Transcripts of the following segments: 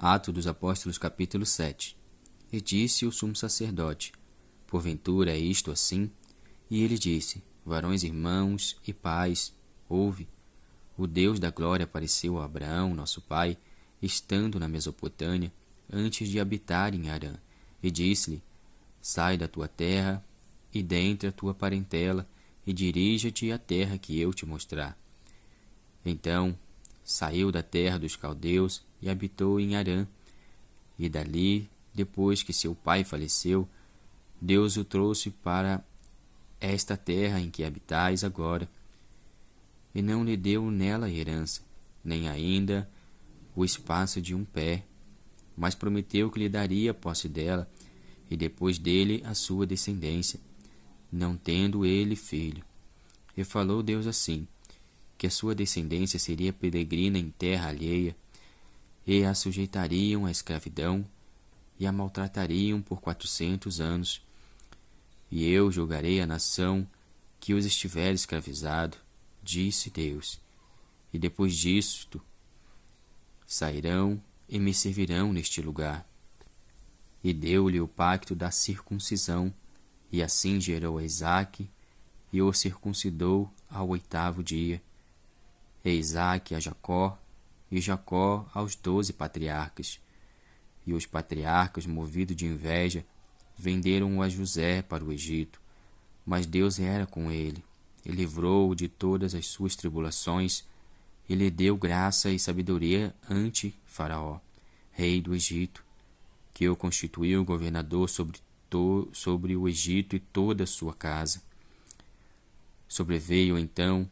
Atos dos Apóstolos, capítulo 7. E disse o sumo sacerdote: Porventura é isto assim? E ele disse: Varões, irmãos e pais, ouve. O Deus da glória apareceu a Abraão, nosso pai, estando na Mesopotâmia, antes de habitar em Harã, e disse-lhe: Sai da tua terra e dentre a tua parentela, e dirija-te à terra que eu te mostrar. Então saiu da terra dos caldeus e habitou em Harã. E dali, depois que seu pai faleceu, Deus o trouxe para esta terra em que habitais agora, e não lhe deu nela herança, nem ainda o espaço de um pé, mas prometeu que lhe daria posse dela, e depois dele a sua descendência, não tendo ele filho. E falou Deus assim, que a sua descendência seria peregrina em terra alheia, e a sujeitariam à escravidão, e a maltratariam por 400 anos. E eu julgarei a nação que os estiver escravizado, disse Deus. E depois disto sairão e me servirão neste lugar. E deu-lhe o pacto da circuncisão, e assim gerou a Isaque, e o circuncidou ao 8º dia. E Isaque a Jacó, e Jacó aos 12 patriarcas. E os patriarcas, movidos de inveja, venderam-o a José para o Egito. Mas Deus era com ele, e livrou-o de todas as suas tribulações, e lhe deu graça e sabedoria ante Faraó, rei do Egito, que o constituiu governador sobre o Egito e toda a sua casa. Sobreveio então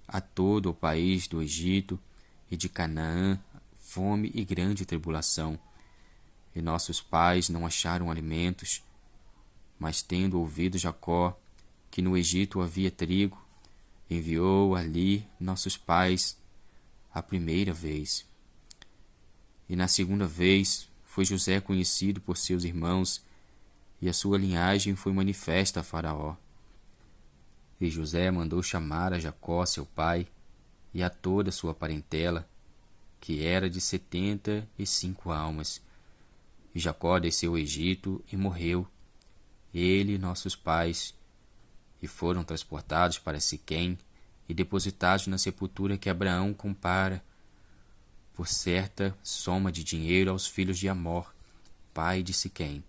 a todo o país do Egito e de Canaã fome e grande tribulação, e nossos pais não acharam alimentos. Mas tendo ouvido Jacó que no Egito havia trigo, enviou ali nossos pais a primeira vez. E na segunda vez foi José conhecido por seus irmãos, e a sua linhagem foi manifesta a Faraó. E José mandou chamar a Jacó, seu pai, e a toda a sua parentela, que era de 75 almas. E Jacó desceu ao Egito e morreu, ele e nossos pais, e foram transportados para Siquém e depositados na sepultura que Abraão compara por certa soma de dinheiro aos filhos de Amor, pai de Siquém.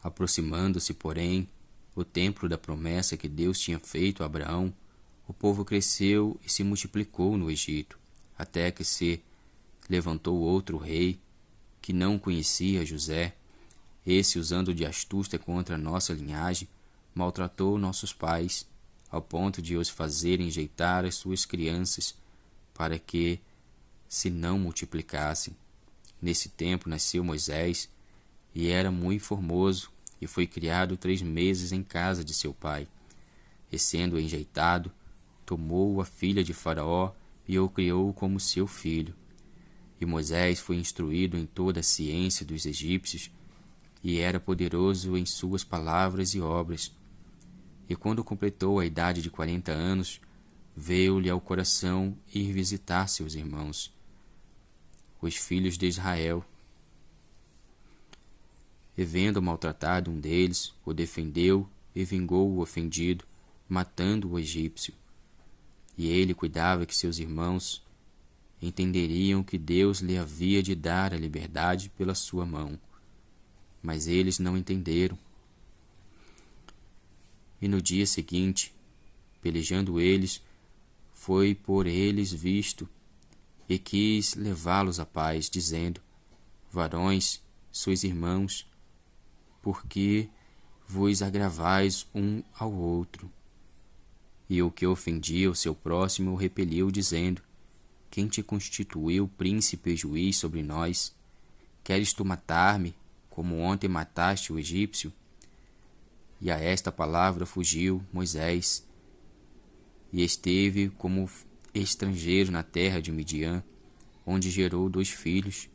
Aproximando-se, porém, o templo da promessa que Deus tinha feito a Abraão, o povo cresceu e se multiplicou no Egito, até que se levantou outro rei, que não conhecia José. Esse, usando de astúcia contra a nossa linhagem, maltratou nossos pais, ao ponto de os fazerem enjeitar as suas crianças, para que se não multiplicassem. Nesse tempo nasceu Moisés, e era muito formoso, e foi criado 3 meses em casa de seu pai. E sendo enjeitado, tomou a filha de Faraó, e o criou como seu filho. E Moisés foi instruído em toda a ciência dos egípcios, e era poderoso em suas palavras e obras. E quando completou a idade de 40 anos, veio-lhe ao coração ir visitar seus irmãos, os filhos de Israel. E vendo maltratado um deles, o defendeu e vingou o ofendido, matando o egípcio. E ele cuidava que seus irmãos entenderiam que Deus lhe havia de dar a liberdade pela sua mão. Mas eles não entenderam. E no dia seguinte, pelejando eles, foi por eles visto, e quis levá-los à paz, dizendo: Varões, sois irmãos, porque vos agravais um ao outro. E o que ofendia o seu próximo o repeliu, dizendo: Quem te constituiu príncipe e juiz sobre nós? Queres tu matar-me, como ontem mataste o egípcio? E a esta palavra fugiu Moisés, e esteve como estrangeiro na terra de Midian, onde gerou 2 filhos.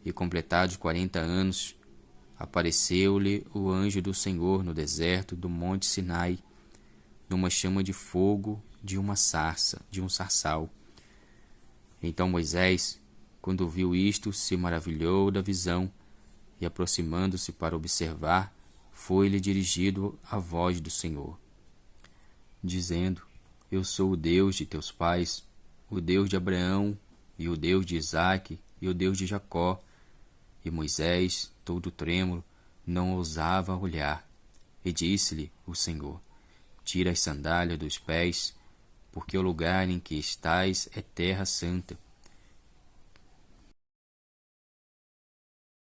E completados 40 anos, apareceu-lhe o anjo do Senhor no deserto do monte Sinai, numa chama de fogo de uma sarça, de um sarçal. Então Moisés quando viu isto, se maravilhou da visão, e aproximando-se para observar, foi-lhe dirigido a voz do Senhor, dizendo: Eu sou o Deus de teus pais, o Deus de Abraão, e o Deus de Isaque, e o Deus de Jacó. E Moisés, todo trêmulo, não ousava olhar. E disse-lhe o Senhor: Tira as sandálias dos pés, porque o lugar em que estás é terra santa.